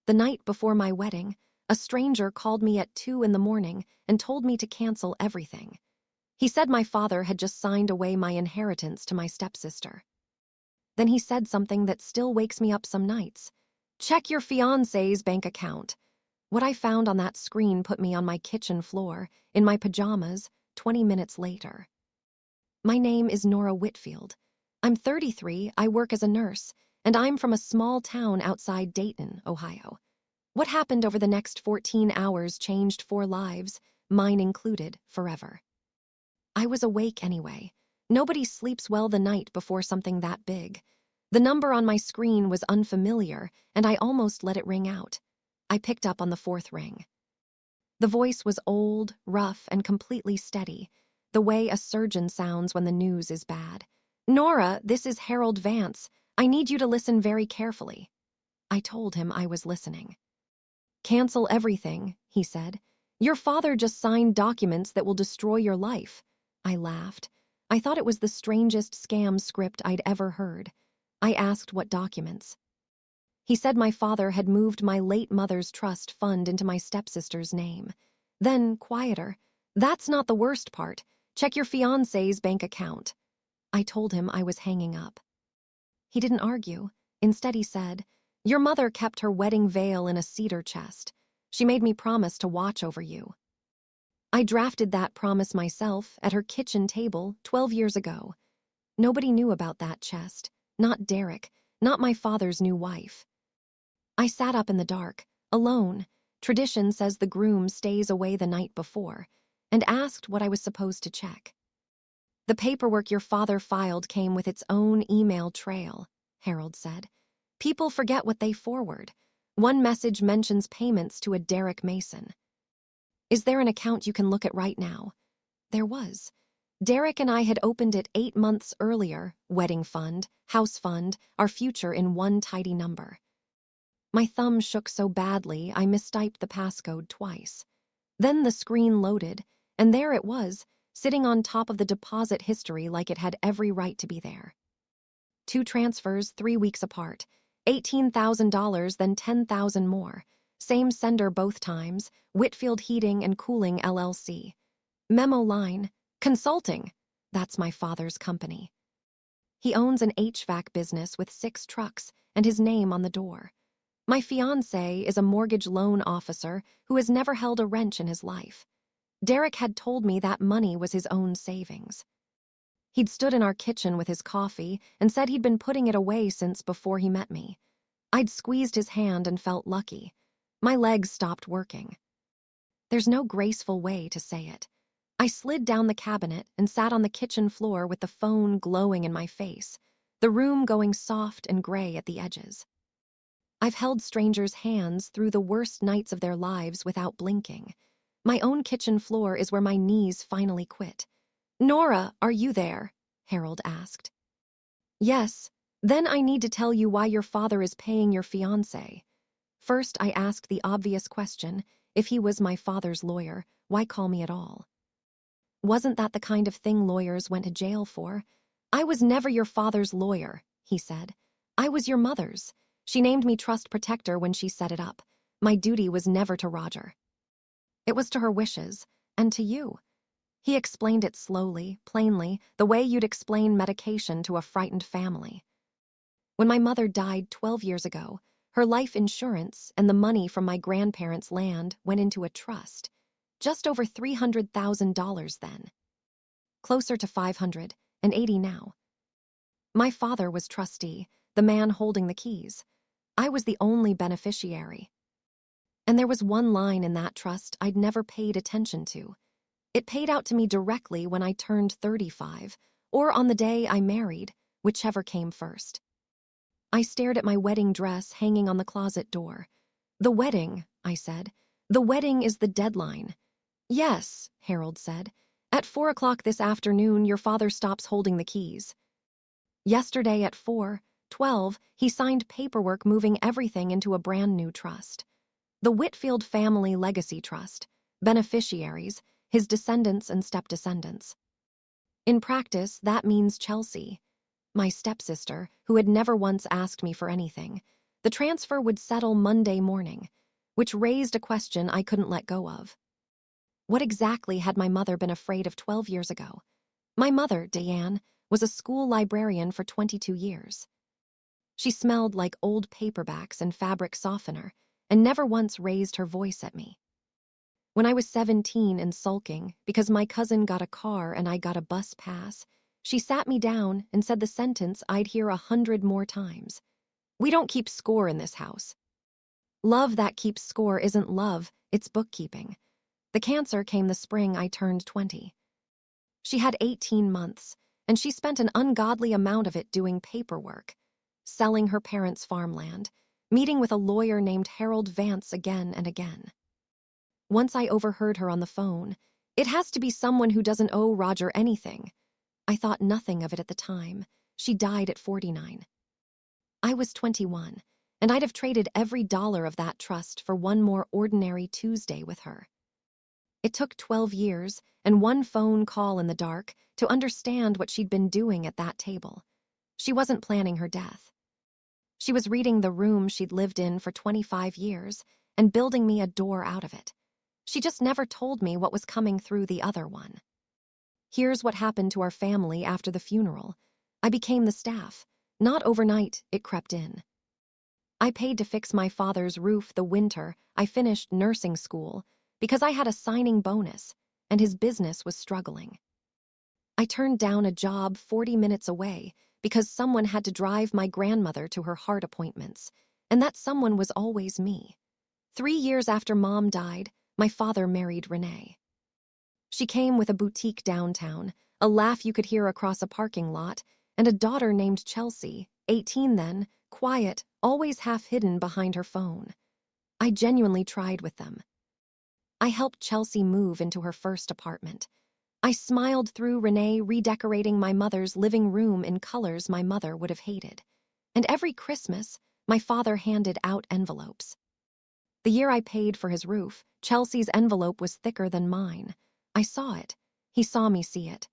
The night before my wedding, a stranger called me at 2 in the morning and told me to cancel everything. He said my father had just signed away my inheritance to my stepsister. Then he said something that still wakes me up some nights. Check your fiancé's bank account. What I found on that screen put me on my kitchen floor, in my pajamas, 20 minutes later. My name is Nora Whitfield. I'm 33, I work as a nurse, and I'm from a small town outside Dayton, Ohio. What happened over the next 14 hours changed 4 lives, mine included, forever. I was awake anyway. Nobody sleeps well the night before something that big. The number on my screen was unfamiliar, and I almost let it ring out. I picked up on the 4th ring. The voice was old, rough, and completely steady, the way a surgeon sounds when the news is bad. Nora, this is Harold Vance. I need you to listen very carefully. I told him I was listening. Cancel everything, he said. Your father just signed documents that will destroy your life. I laughed. I thought it was the strangest scam script I'd ever heard. I asked what documents. He said my father had moved my late mother's trust fund into my stepsister's name. Then, quieter, that's not the worst part. Check your fiancé's bank account. I told him I was hanging up. He didn't argue. Instead, he said, your mother kept her wedding veil in a cedar chest. She made me promise to watch over you. I drafted that promise myself at her kitchen table 12 years ago. Nobody knew about that chest. Not Derek, not my father's new wife. I sat up in the dark, alone. Tradition says the groom stays away the night before, and asked what I was supposed to check. The paperwork your father filed came with its own email trail, Harold said. People forget what they forward. One message mentions payments to a Derek Mason. Is there an account you can look at right now? There was. Derek and I had opened it 8 months earlier, wedding fund, house fund, our future in one tidy number. My thumb shook so badly I mistyped the passcode twice. Then the screen loaded, and there it was, sitting on top of the deposit history like it had every right to be there. 2 transfers 3 weeks apart, $18,000, then $10,000 more. Same sender both times, Whitfield Heating and Cooling LLC. Memo line, consulting. That's my father's company. He owns an HVAC business with 6 trucks and his name on the door. My fiancé is a mortgage loan officer who has never held a wrench in his life. Derek had told me that money was his own savings. He'd stood in our kitchen with his coffee and said he'd been putting it away since before he met me. I'd squeezed his hand and felt lucky. My legs stopped working. There's no graceful way to say it. I slid down the cabinet and sat on the kitchen floor with the phone glowing in my face, the room going soft and gray at the edges. I've held strangers' hands through the worst nights of their lives without blinking. My own kitchen floor is where my knees finally quit. Nora, are you there? Harold asked. Yes. Then I need to tell you why your father is paying your fiancé. First, I asked the obvious question. If he was my father's lawyer, why call me at all? Wasn't that the kind of thing lawyers went to jail for? I was never your father's lawyer, he said. I was your mother's. She named me trust protector when she set it up. My duty was never to Roger. It was to her wishes, and to you. He explained it slowly, plainly, the way you'd explain medication to a frightened family. When my mother died 12 years ago, her life insurance and the money from my grandparents' land went into a trust. Just over $300,000 then. Closer to $580 now. My father was trustee, the man holding the keys. I was the only beneficiary. And there was one line in that trust I'd never paid attention to. It paid out to me directly when I turned 35, or on the day I married, whichever came first. I stared at my wedding dress hanging on the closet door. The wedding, I said. The wedding is the deadline. Yes, Harold said. At 4 o'clock this afternoon, your father stops holding the keys. Yesterday at 4:12, he signed paperwork moving everything into a brand new trust. The Whitfield Family Legacy Trust. Beneficiaries, his descendants and step-descendants. In practice, that means Chelsea, my stepsister, who had never once asked me for anything. The transfer would settle Monday morning, which raised a question I couldn't let go of. What exactly had my mother been afraid of 12 years ago? My mother, Diane, was a school librarian for 22 years. She smelled like old paperbacks and fabric softener and never once raised her voice at me. When I was 17 and sulking because my cousin got a car and I got a bus pass, she sat me down and said the sentence I'd hear 100 more times. We don't keep score in this house. Love that keeps score isn't love, it's bookkeeping. The cancer came the spring I turned 20. She had 18 months, and she spent an ungodly amount of it doing paperwork, selling her parents' farmland, meeting with a lawyer named Harold Vance again and again. Once I overheard her on the phone. It has to be someone who doesn't owe Roger anything. I thought nothing of it at the time. She died at 49. I was 21, and I'd have traded every dollar of that trust for one more ordinary Tuesday with her. It took 12 years and one phone call in the dark to understand what she'd been doing at that table. She wasn't planning her death. She was reading the room she'd lived in for 25 years and building me a door out of it. She just never told me what was coming through the other one. Here's what happened to our family after the funeral. I became the staff. Not overnight, it crept in. I paid to fix my father's roof the winter I finished nursing school because I had a signing bonus and his business was struggling. I turned down a job 40 minutes away because someone had to drive my grandmother to her heart appointments, and that someone was always me. 3 years after Mom died, my father married Renee. She came with a boutique downtown, a laugh you could hear across a parking lot, and a daughter named Chelsea, 18 then, quiet, always half hidden behind her phone. I genuinely tried with them. I helped Chelsea move into her first apartment. I smiled through Renee redecorating my mother's living room in colors my mother would have hated. And every Christmas, my father handed out envelopes. The year I paid for his roof, Chelsea's envelope was thicker than mine. I saw it. He saw me see it.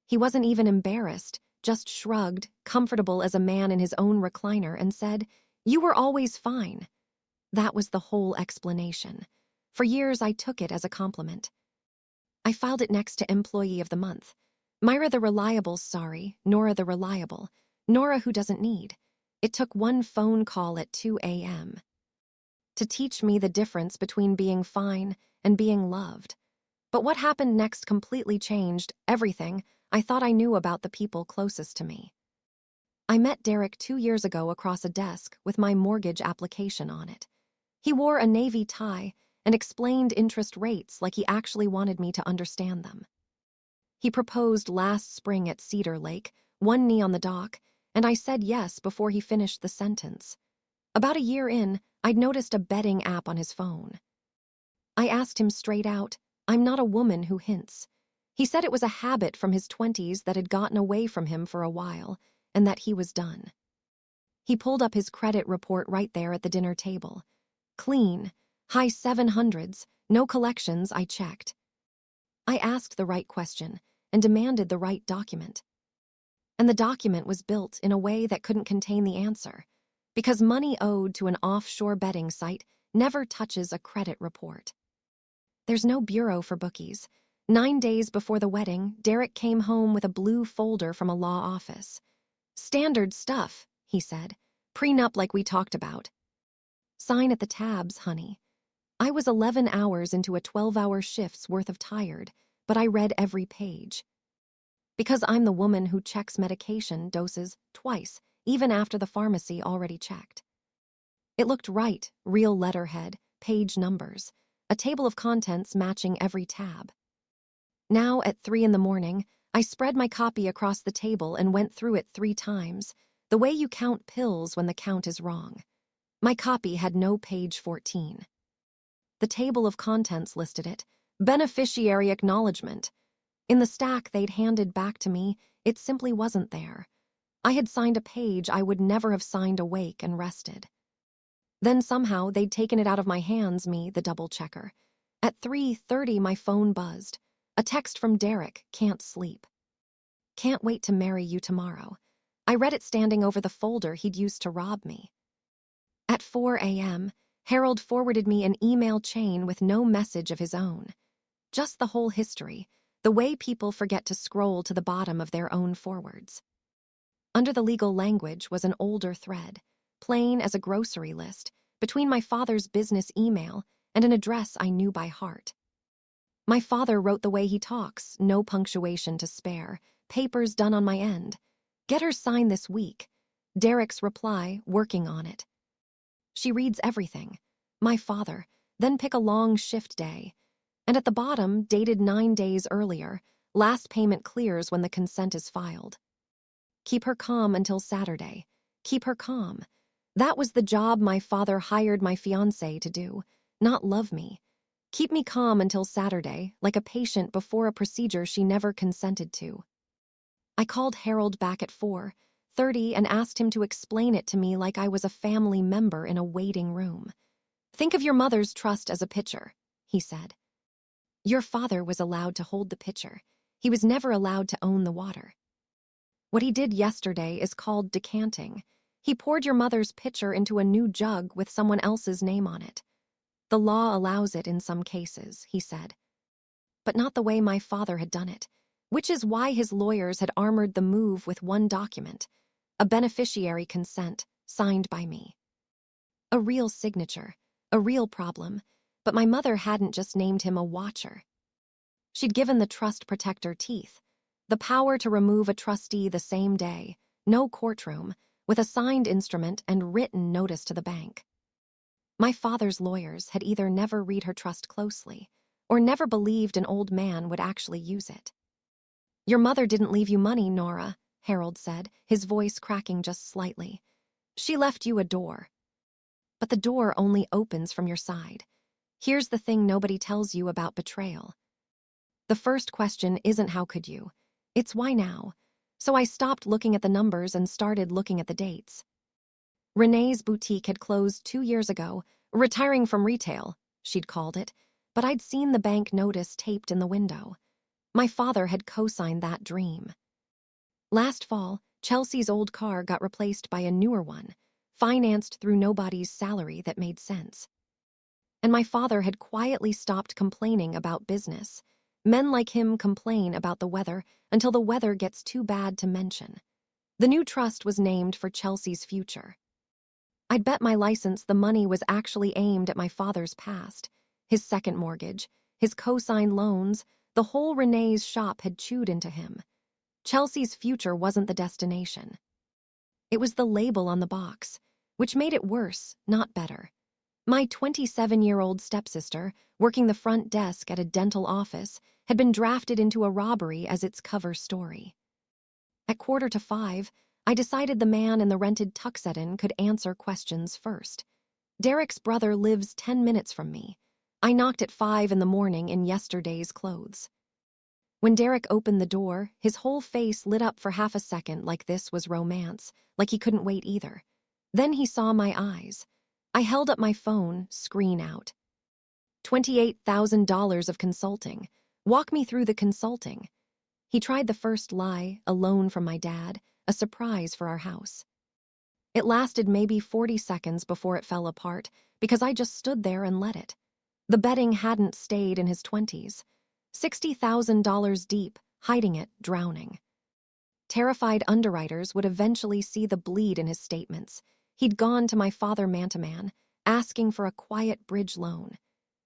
He wasn't even embarrassed, just shrugged, comfortable as a man in his own recliner, and said, "You were always fine." That was the whole explanation. For years, I took it as a compliment. I filed it next to Employee of the Month. Myra the Reliable, sorry, Nora the Reliable. Nora who doesn't need. It took one phone call at 2 a.m. to teach me the difference between being fine and being loved. But what happened next completely changed everything I thought I knew about the people closest to me. I met Derek 2 years ago across a desk with my mortgage application on it. He wore a navy tie and explained interest rates like he actually wanted me to understand them. He proposed last spring at Cedar Lake, one knee on the dock, and I said yes before he finished the sentence. About a year in, I'd noticed a betting app on his phone. I asked him straight out, "I'm not a woman who hints." He said it was a habit from his 20s that had gotten away from him for a while, and that he was done. He pulled up his credit report right there at the dinner table. Clean, high 700s, no collections, I checked. I asked the right question and demanded the right document. And the document was built in a way that couldn't contain the answer, because money owed to an offshore betting site never touches a credit report. There's no bureau for bookies. 9 days before the wedding, Derek came home with a blue folder from a law office. "Standard stuff," he said. "Prenup like we talked about. Sign at the tabs, honey." I was 11 hours into a 12-hour shift's worth of tired, but I read every page. Because I'm the woman who checks medication doses twice, even after the pharmacy already checked. It looked right, real letterhead, page numbers, a table of contents matching every tab. Now, at 3 in the morning, I spread my copy across the table and went through it 3 times, the way you count pills when the count is wrong. My copy had no page 14. The table of contents listed it, beneficiary acknowledgement. In the stack they'd handed back to me, it simply wasn't there. I had signed a page I would never have signed awake and rested. Then somehow they'd taken it out of my hands, me, the double-checker. At 3:30 my phone buzzed. A text from Derek, "Can't sleep. Can't wait to marry you tomorrow." I read it standing over the folder he'd used to rob me. At 4 a.m., Harold forwarded me an email chain with no message of his own. Just the whole history, the way people forget to scroll to the bottom of their own forwards. Under the legal language was an older thread, plain as a grocery list, between my father's business email and an address I knew by heart. My father wrote the way he talks, no punctuation to spare, papers done on my end. Get her signed this week. Derek's reply, working on it. She reads everything. My father, then pick a long shift day. And at the bottom, dated 9 days earlier, last payment clears when the consent is filed. Keep her calm until Saturday. Keep her calm. That was the job my father hired my fiancé to do, not love me. Keep me calm until Saturday, like a patient before a procedure she never consented to. I called Harold back at 4:30 and asked him to explain it to me like I was a family member in a waiting room. Think of your mother's trust as a pitcher, he said. Your father was allowed to hold the pitcher. He was never allowed to own the water. What he did yesterday is called decanting. He poured your mother's pitcher into a new jug with someone else's name on it. The law allows it in some cases, he said. But not the way my father had done it, which is why his lawyers had armored the move with one document, a beneficiary consent, signed by me. A real signature, a real problem, but my mother hadn't just named him a watcher. She'd given the trust protector teeth, the power to remove a trustee the same day, no courtroom, with a signed instrument and written notice to the bank. My father's lawyers had either never read her trust closely or never believed an old man would actually use it. Your mother didn't leave you money, Nora, Harold said, his voice cracking just slightly. She left you a door. But the door only opens from your side. Here's the thing nobody tells you about betrayal. The first question isn't how could you? It's why now? So I stopped looking at the numbers and started looking at the dates. Renee's boutique had closed 2 years ago, retiring from retail, she'd called it, but I'd seen the bank notice taped in the window. My father had co-signed that dream. Last fall, Chelsea's old car got replaced by a newer one, financed through nobody's salary that made sense. And my father had quietly stopped complaining about business. Men like him complain about the weather until the weather gets too bad to mention. The new trust was named for Chelsea's future. I'd bet my license the money was actually aimed at my father's past, his second mortgage, his co-signed loans, the whole Renee's shop had chewed into him. Chelsea's future wasn't the destination. It was the label on the box, which made it worse, not better. My 27-year-old stepsister, working the front desk at a dental office, had been drafted into a robbery as its cover story. At 4:45, I decided the man in the rented tuxedo could answer questions first. Derek's brother lives 10 minutes from me. I knocked at 5 in the morning in yesterday's clothes. When Derek opened the door, his whole face lit up for half a second like this was romance, like he couldn't wait either. Then he saw my eyes. I held up my phone, screen out. $28,000 of consulting. Walk me through the consulting. He tried the first lie, a loan from my dad, a surprise for our house. It lasted maybe 40 seconds before it fell apart because I just stood there and let it. The betting hadn't stayed in his 20s. $60,000 deep, hiding it, drowning. Terrified underwriters would eventually see the bleed in his statements. He'd gone to my father man-to-man, asking for a quiet bridge loan.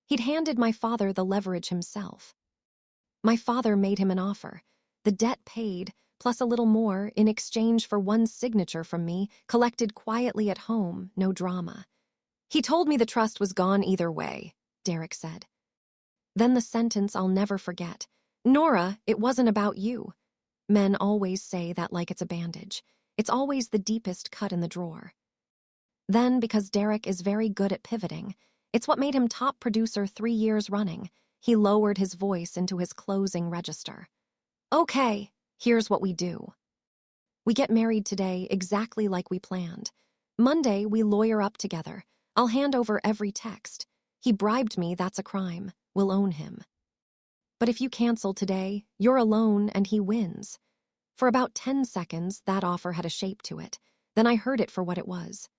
He'd handed my father the leverage himself. My father made him an offer. The debt paid, plus a little more, in exchange for one signature from me, collected quietly at home, no drama. He told me the trust was gone either way, Derek said. Then the sentence I'll never forget. Nora, it wasn't about you. Men always say that like it's a bandage. It's always the deepest cut in the drawer. Then, because Derek is very good at pivoting, it's what made him top producer 3 years running. He lowered his voice into his closing register. Okay, here's what we do. We get married today exactly like we planned. Monday, we lawyer up together. I'll hand over every text. He bribed me, that's a crime. We'll own him. But if you cancel today, you're alone and he wins. For about 10 seconds, that offer had a shape to it. Then I heard it for what it was.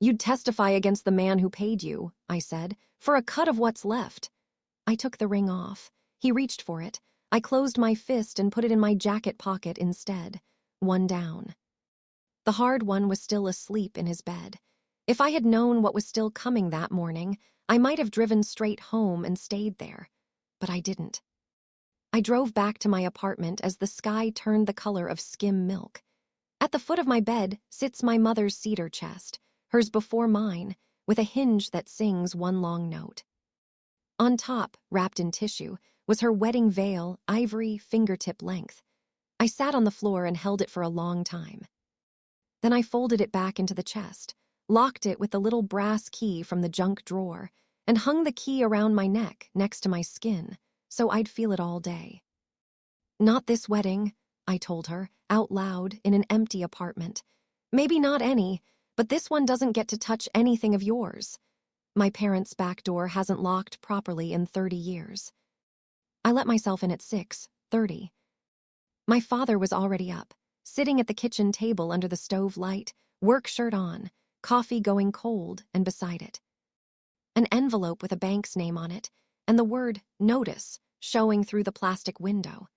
You'd testify against the man who paid you, I said, for a cut of what's left. I took the ring off. He reached for it. I closed my fist and put it in my jacket pocket instead. One down. The hard one was still asleep in his bed. If I had known what was still coming that morning, I might have driven straight home and stayed there. But I didn't. I drove back to my apartment as the sky turned the color of skim milk. At the foot of my bed sits my mother's cedar chest, hers before mine, with a hinge that sings one long note. On top, wrapped in tissue, was her wedding veil, ivory, fingertip length. I sat on the floor and held it for a long time. Then I folded it back into the chest, locked it with the little brass key from the junk drawer, and hung the key around my neck next to my skin, so I'd feel it all day. Not this wedding, I told her, out loud in an empty apartment. Maybe not any, but this one doesn't get to touch anything of yours. My parents' back door hasn't locked properly in 30 years. I let myself in at 6:30. My father was already up, sitting at the kitchen table under the stove light, work shirt on, coffee going cold, and beside it an envelope with a bank's name on it, and the word notice showing through the plastic window.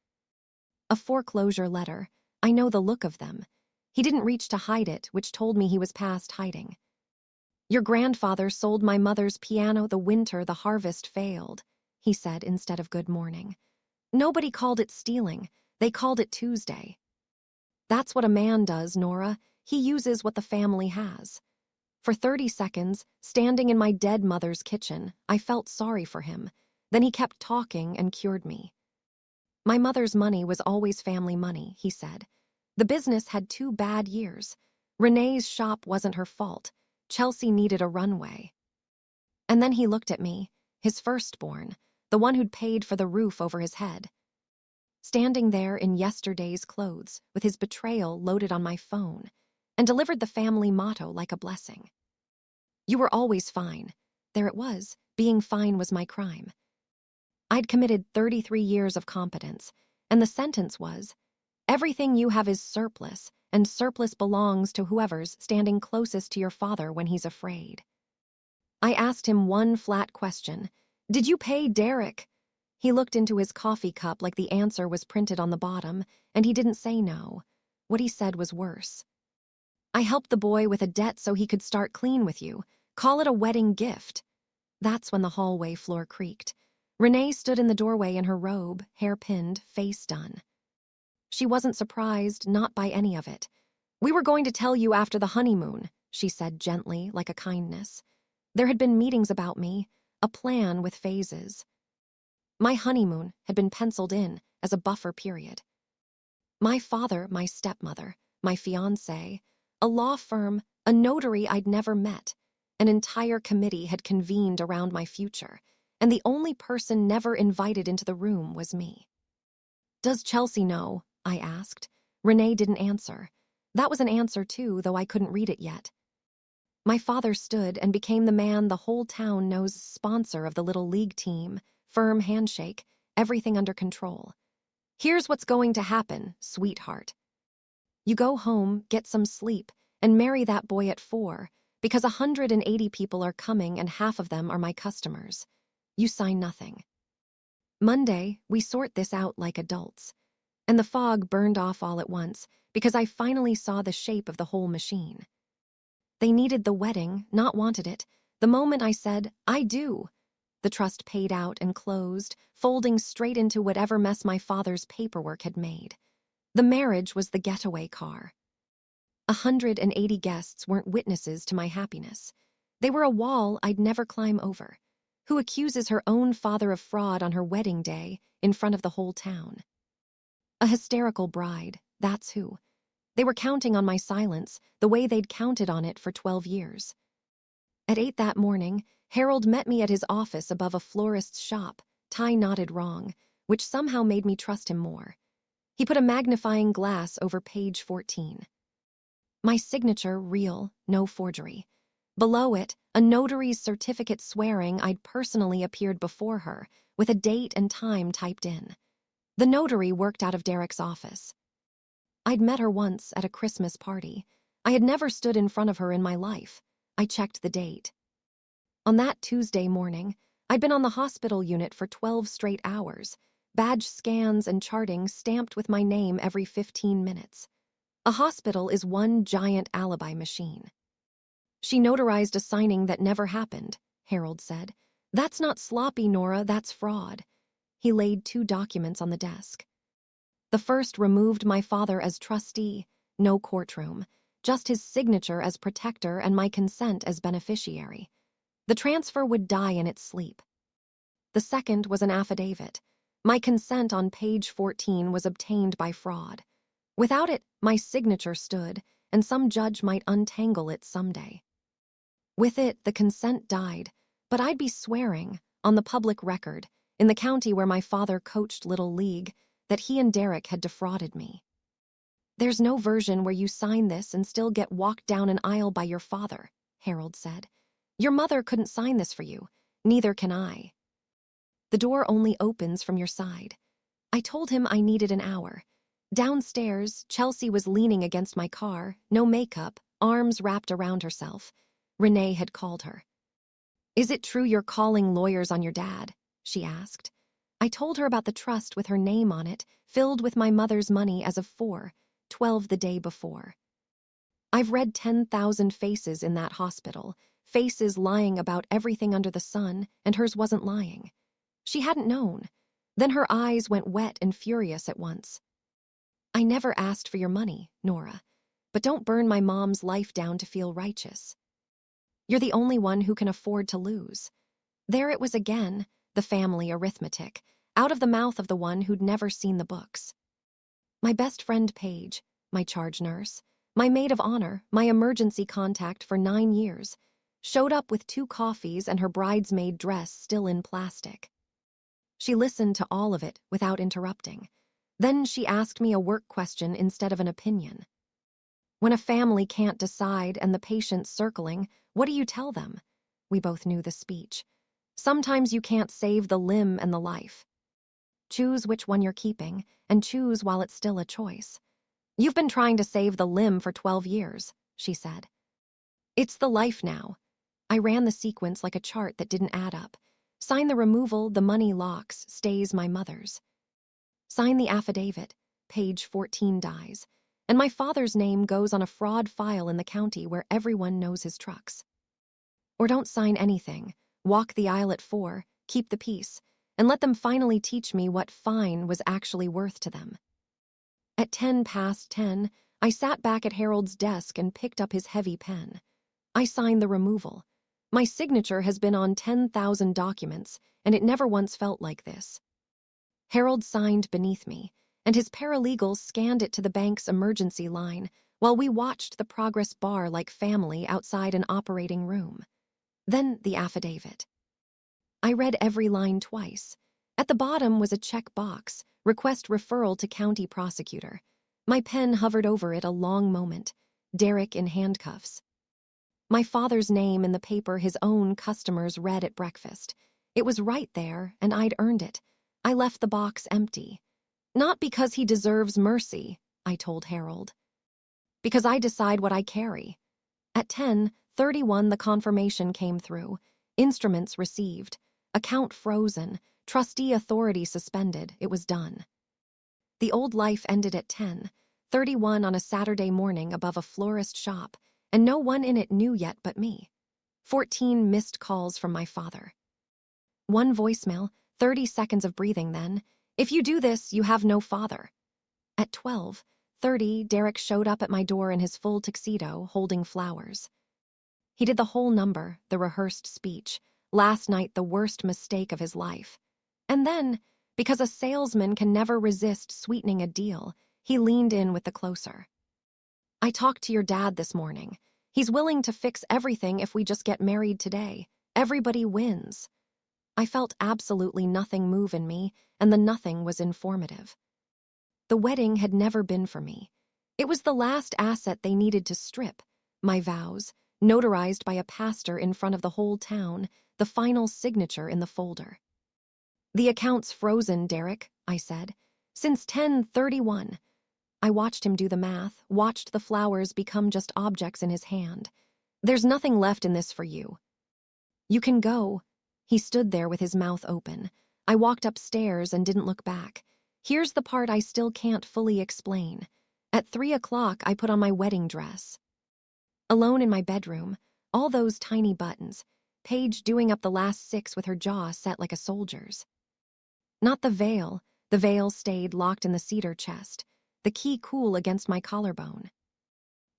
A foreclosure letter. I know the look of them. He didn't reach to hide it, which told me he was past hiding. Your grandfather sold my mother's piano the winter the harvest failed, he said instead of good morning. Nobody called it stealing. They called it Tuesday. That's what a man does, Nora. He uses what the family has. For 30 seconds, standing in my dead mother's kitchen, I felt sorry for him. Then he kept talking and cured me. My mother's money was always family money, he said. The business had 2 bad years. Renee's shop wasn't her fault. Chelsea needed a runway. And then he looked at me, his firstborn, the one who'd paid for the roof over his head. Standing there in yesterday's clothes, with his betrayal loaded on my phone, and delivered the family motto like a blessing. You were always fine. There it was. Being fine was my crime. I'd committed 33 years of competence, and the sentence was, everything you have is surplus, and surplus belongs to whoever's standing closest to your father when he's afraid. I asked him one flat question. Did you pay Derek? He looked into his coffee cup like the answer was printed on the bottom, and he didn't say no. What he said was worse. I helped the boy with a debt so he could start clean with you. Call it a wedding gift. That's when the hallway floor creaked. Renee stood in the doorway in her robe, hair pinned, face done. She wasn't surprised, not by any of it. We were going to tell you after the honeymoon, she said gently, like a kindness. There had been meetings about me, a plan with phases. My honeymoon had been penciled in as a buffer period. My father, my stepmother, my fiancé, a law firm, a notary I'd never met, an entire committee had convened around my future, and the only person never invited into the room was me. Does Chelsea know? I asked. Renee didn't answer. That was an answer too, though I couldn't read it yet. My father stood and became the man the whole town knows sponsor of the little league team, firm handshake, everything under control. Here's what's going to happen, sweetheart. You go home, get some sleep, and marry that boy at 4, because 180 people are coming and half of them are my customers. You sign nothing. Monday, we sort this out like adults. And the fog burned off all at once because I finally saw the shape of the whole machine. They needed the wedding, not wanted it. The moment I said, I do. The trust paid out and closed, folding straight into whatever mess my father's paperwork had made. The marriage was the getaway car. 180 guests weren't witnesses to my happiness. They were a wall I'd never climb over. Who accuses her own father of fraud on her wedding day in front of the whole town? A hysterical bride, that's who. They were counting on my silence, the way they'd counted on it for 12 years. At 8 that morning, Harold met me at his office above a florist's shop, tie knotted wrong, which somehow made me trust him more. He put a magnifying glass over page 14. My signature real, no forgery. Below it, a notary's certificate swearing I'd personally appeared before her, with a date and time typed in. The notary worked out of Derek's office. I'd met her once at a Christmas party. I had never stood in front of her in my life. I checked the date. On that Tuesday morning, I'd been on the hospital unit for 12 straight hours, badge scans and charting stamped with my name every 15 minutes. A hospital is one giant alibi machine. She notarized a signing that never happened, Harold said. That's not sloppy, Nora, that's fraud. He laid 2 documents on the desk. The first removed my father as trustee, no courtroom, just his signature as protector and my consent as beneficiary. The transfer would die in its sleep. The second was an affidavit. My consent on page 14 was obtained by fraud. Without it, my signature stood, and some judge might untangle it someday. With it, the consent died, but I'd be swearing, on the public record, in the county where my father coached Little League, that he and Derek had defrauded me. There's no version where you sign this and still get walked down an aisle by your father, Harold said. Your mother couldn't sign this for you. Neither can I. The door only opens from your side. I told him I needed an hour. Downstairs, Chelsea was leaning against my car, no makeup, arms wrapped around herself. Renee had called her. Is it true you're calling lawyers on your dad? She asked. I told her about the trust with her name on it, filled with my mother's money as of 4:12 the day before. I've read 10,000 faces in that hospital, faces lying about everything under the sun, and hers wasn't lying. She hadn't known. Then her eyes went wet and furious at once. I never asked for your money, Nora, but don't burn my mom's life down to feel righteous. You're the only one who can afford to lose. There it was again, the family arithmetic, out of the mouth of the one who'd never seen the books. My best friend Paige, my charge nurse, my maid of honor, my emergency contact for 9 years, showed up with 2 coffees and her bridesmaid dress still in plastic. She listened to all of it without interrupting. Then she asked me a work question instead of an opinion. When a family can't decide and the patient's circling, what do you tell them? We both knew the speech. Sometimes you can't save the limb and the life. Choose which one you're keeping, and choose while it's still a choice. You've been trying to save the limb for 12 years, she said. It's the life now. I ran the sequence like a chart that didn't add up. Sign the removal, the money locks, stays my mother's. Sign the affidavit, page 14 dies, and my father's name goes on a fraud file in the county where everyone knows his trucks. Or don't sign anything, walk the aisle at 4, keep the peace, and let them finally teach me what fine was actually worth to them. At 10:10, I sat back at Harold's desk and picked up his heavy pen. I signed the removal. My signature has been on 10,000 documents, and it never once felt like this. Harold signed beneath me, and his paralegal scanned it to the bank's emergency line while we watched the progress bar like family outside an operating room. Then the affidavit. I read every line twice. At the bottom was a check box, request referral to county prosecutor. My pen hovered over it a long moment. Derek in handcuffs. My father's name in the paper his own customers read at breakfast. It was right there, and I'd earned it. I left the box empty. Not because he deserves mercy, I told Harold. Because I decide what I carry. At 10:31, the confirmation came through. Instruments received. Account frozen. Trustee authority suspended. It was done. The old life ended at 10:31 on a Saturday morning above a florist shop, and no one in it knew yet but me. 14 missed calls from my father. 1 voicemail, 30 seconds of breathing then. If you do this, you have no father. At 12:30, Derek showed up at my door in his full tuxedo, holding flowers. He did the whole number, the rehearsed speech. Last night, the worst mistake of his life. And then, because a salesman can never resist sweetening a deal, he leaned in with the closer. I talked to your dad this morning. He's willing to fix everything if we just get married today. Everybody wins. I felt absolutely nothing move in me, and the nothing was informative. The wedding had never been for me. It was the last asset they needed to strip. My vows, notarized by a pastor in front of the whole town, the final signature in the folder. The account's frozen, Derek, I said. Since 10:31. I watched him do the math, watched the flowers become just objects in his hand. There's nothing left in this for you. You can go. He stood there with his mouth open. I walked upstairs and didn't look back. Here's the part I still can't fully explain. At 3 o'clock, I put on my wedding dress. Alone in my bedroom, all those tiny buttons, Paige doing up the last 6 with her jaw set like a soldier's. Not the veil. The veil stayed locked in the cedar chest, the key cool against my collarbone.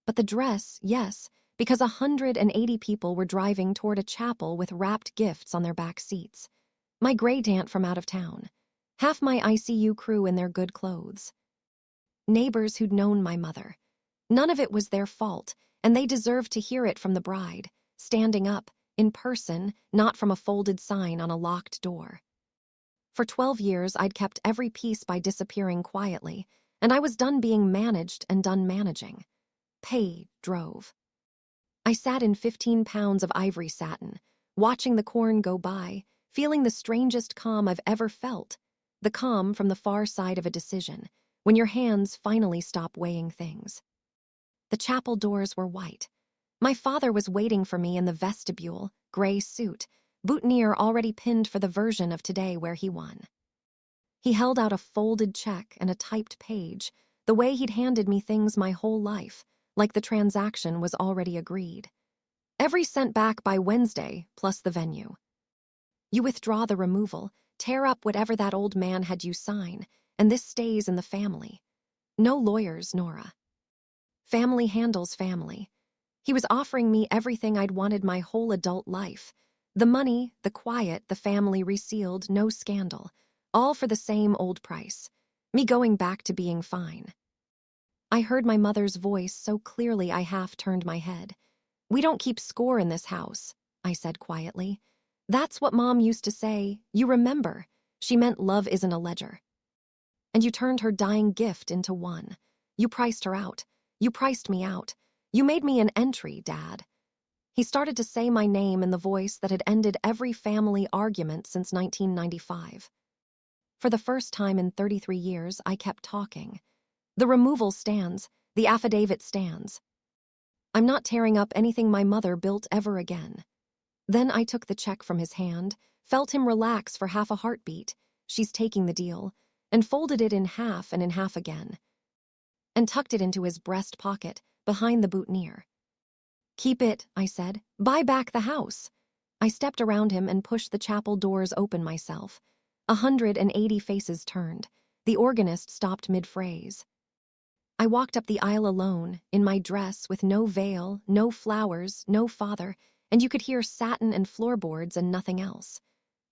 But the dress, yes, because 180 people were driving toward a chapel with wrapped gifts on their back seats. My great-aunt from out of town. Half my ICU crew in their good clothes. Neighbors who'd known my mother. None of it was their fault, and they deserved to hear it from the bride, standing up, in person, not from a folded sign on a locked door. For 12 years, I'd kept every piece by disappearing quietly, and I was done being managed and done managing. Paige drove. I sat in 15 pounds of ivory satin, watching the corn go by, feeling the strangest calm I've ever felt, the calm from the far side of a decision, when your hands finally stop weighing things. The chapel doors were white. My father was waiting for me in the vestibule, gray suit, boutonniere already pinned for the version of today where he won. He held out a folded check and a typed page, the way he'd handed me things my whole life, like the transaction was already agreed. Every cent back by Wednesday, plus the venue. You withdraw the removal, tear up whatever that old man had you sign, and this stays in the family. No lawyers, Nora. Family handles family. He was offering me everything I'd wanted my whole adult life. The money, the quiet, the family resealed, no scandal. All for the same old price. Me going back to being fine. I heard my mother's voice so clearly I half turned my head. "We don't keep score in this house," I said quietly. "That's what Mom used to say. You remember. She meant love isn't a ledger. And you turned her dying gift into one. You priced her out. You priced me out. You made me an entry, Dad." He started to say my name in the voice that had ended every family argument since 1995. For the first time in 33 years, I kept talking. The removal stands. The affidavit stands. I'm not tearing up anything my mother built ever again. Then I took the check from his hand, felt him relax for half a heartbeat, she's taking the deal, and folded it in half and in half again, and tucked it into his breast pocket, behind the boutonniere. "Keep it," I said. "Buy back the house." I stepped around him and pushed the chapel doors open myself. 180 faces turned. The organist stopped mid-phrase. I walked up the aisle alone, in my dress, with no veil, no flowers, no father, and you could hear satin and floorboards and nothing else.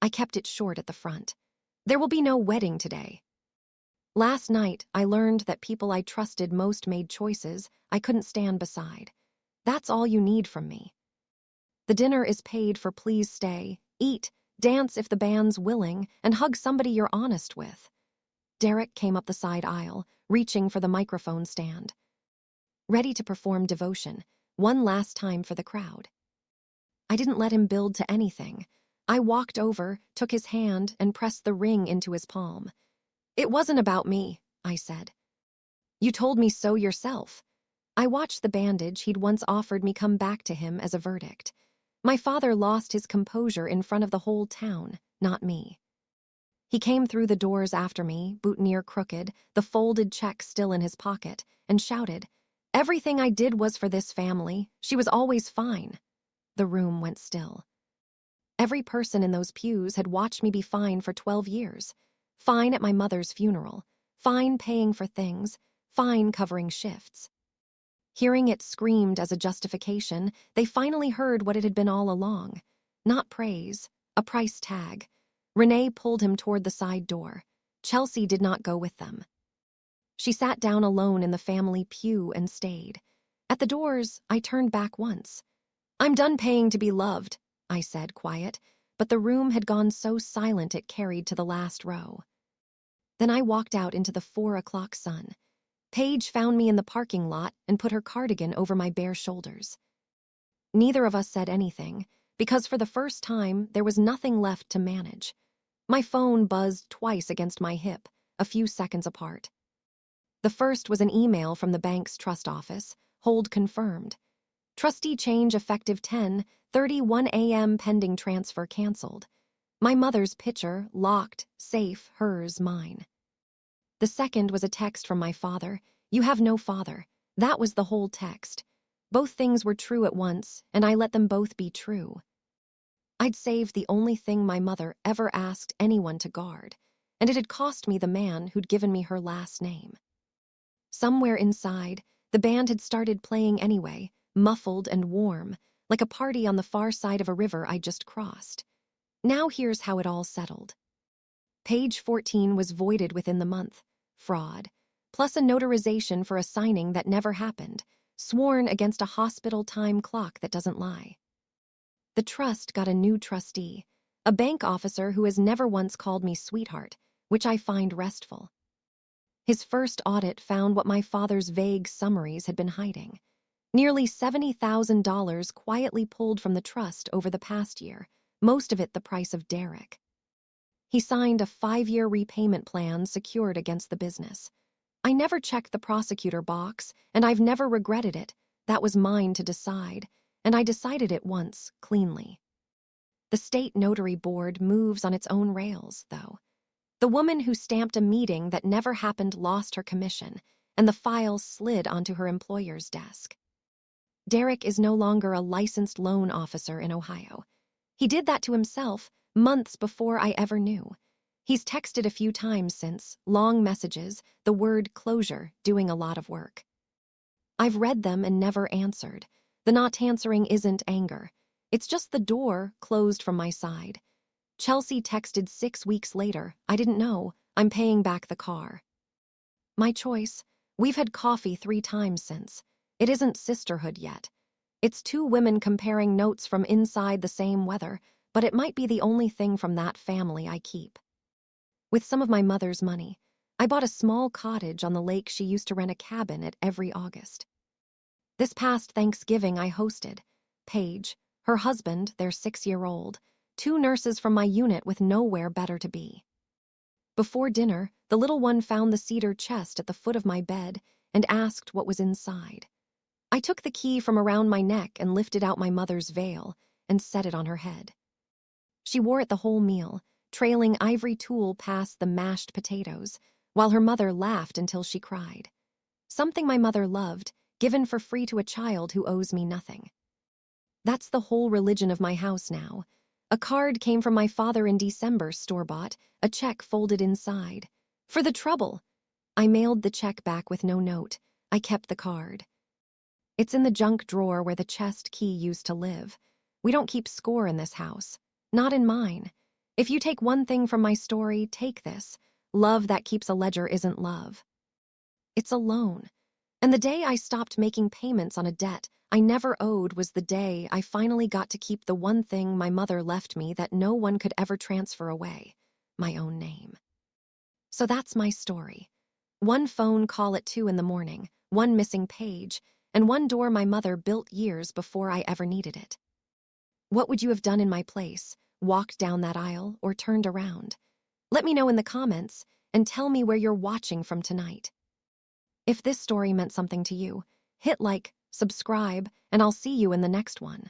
I kept it short at the front. There will be no wedding today. Last night, I learned that people I trusted most made choices I couldn't stand beside. That's all you need from me. The dinner is paid for, please stay, eat, dance if the band's willing, and hug somebody you're honest with. Derek came up the side aisle, reaching for the microphone stand. Ready to perform devotion, one last time for the crowd. I didn't let him build to anything. I walked over, took his hand, and pressed the ring into his palm. "It wasn't about me," I said. "You told me so yourself." I watched the bandage he'd once offered me come back to him as a verdict. My father lost his composure in front of the whole town, not me. He came through the doors after me, boutonniere crooked, the folded check still in his pocket, and shouted, "Everything I did was for this family. She was always fine." The room went still. Every person in those pews had watched me be fine for 12 years. Fine at my mother's funeral, fine paying for things, fine covering shifts. Hearing it screamed as a justification, they finally heard what it had been all along. Not praise, a price tag. Renee pulled him toward the side door. Chelsea did not go with them. She sat down alone in the family pew and stayed. At the doors, I turned back once. "I'm done paying to be loved," I said, quiet, but the room had gone so silent it carried to the last row. Then I walked out into the 4 o'clock sun. Paige found me in the parking lot and put her cardigan over my bare shoulders. Neither of us said anything, because for the first time, there was nothing left to manage. My phone buzzed twice against my hip, a few seconds apart. The first was an email from the bank's trust office, hold confirmed. Trustee change effective 10:31 a.m. pending transfer canceled. My mother's picture, locked, safe, hers, mine. The second was a text from my father. You have no father. That was the whole text. Both things were true at once, and I let them both be true. I'd saved the only thing my mother ever asked anyone to guard, and it had cost me the man who'd given me her last name. Somewhere inside, the band had started playing anyway, muffled and warm, like a party on the far side of a river I'd just crossed. Now here's how it all settled. Page 14 was voided within the month. Fraud. Plus a notarization for a signing that never happened, sworn against a hospital time clock that doesn't lie. The trust got a new trustee, a bank officer who has never once called me sweetheart, which I find restful. His first audit found what my father's vague summaries had been hiding. Nearly $70,000 quietly pulled from the trust over the past year, most of it the price of Derek. He signed a 5-year repayment plan secured against the business. I never checked the prosecutor box, and I've never regretted it. That was mine to decide, and I decided it once, cleanly. The state notary board moves on its own rails, though. The woman who stamped a meeting that never happened lost her commission, and the file slid onto her employer's desk. Derek is no longer a licensed loan officer in Ohio. He did that to himself months before I ever knew. He's texted a few times since, long messages, the word closure doing a lot of work. I've read them and never answered. The not answering isn't anger. It's just the door closed from my side. Chelsea texted 6 weeks later, I didn't know, I'm paying back the car. My choice, we've had coffee 3 times since. It isn't sisterhood yet. It's 2 women comparing notes from inside the same weather, but it might be the only thing from that family I keep. With some of my mother's money, I bought a small cottage on the lake she used to rent a cabin at every August. This past Thanksgiving I hosted Paige, her husband, their 6-year-old, 2 nurses from my unit with nowhere better to be. Before dinner, the little one found the cedar chest at the foot of my bed and asked what was inside. I took the key from around my neck and lifted out my mother's veil and set it on her head. She wore it the whole meal, trailing ivory tulle past the mashed potatoes, while her mother laughed until she cried. Something my mother loved, given for free to a child who owes me nothing. That's the whole religion of my house now. A card came from my father in December, store-bought, a check folded inside. For the trouble. I mailed the check back with no note. I kept the card. It's in the junk drawer where the chest key used to live. We don't keep score in this house. Not in mine. If you take one thing from my story, take this. Love that keeps a ledger isn't love. It's a loan. And the day I stopped making payments on a debt I never owed was the day I finally got to keep the one thing my mother left me that no one could ever transfer away, my own name. So that's my story. 1 phone call at 2 in the morning, 1 missing page, and 1 door my mother built years before I ever needed it. What would you have done in my place? Walked down that aisle or turned around? Let me know in the comments and tell me where you're watching from tonight. If this story meant something to you, hit like, subscribe, and I'll see you in the next one.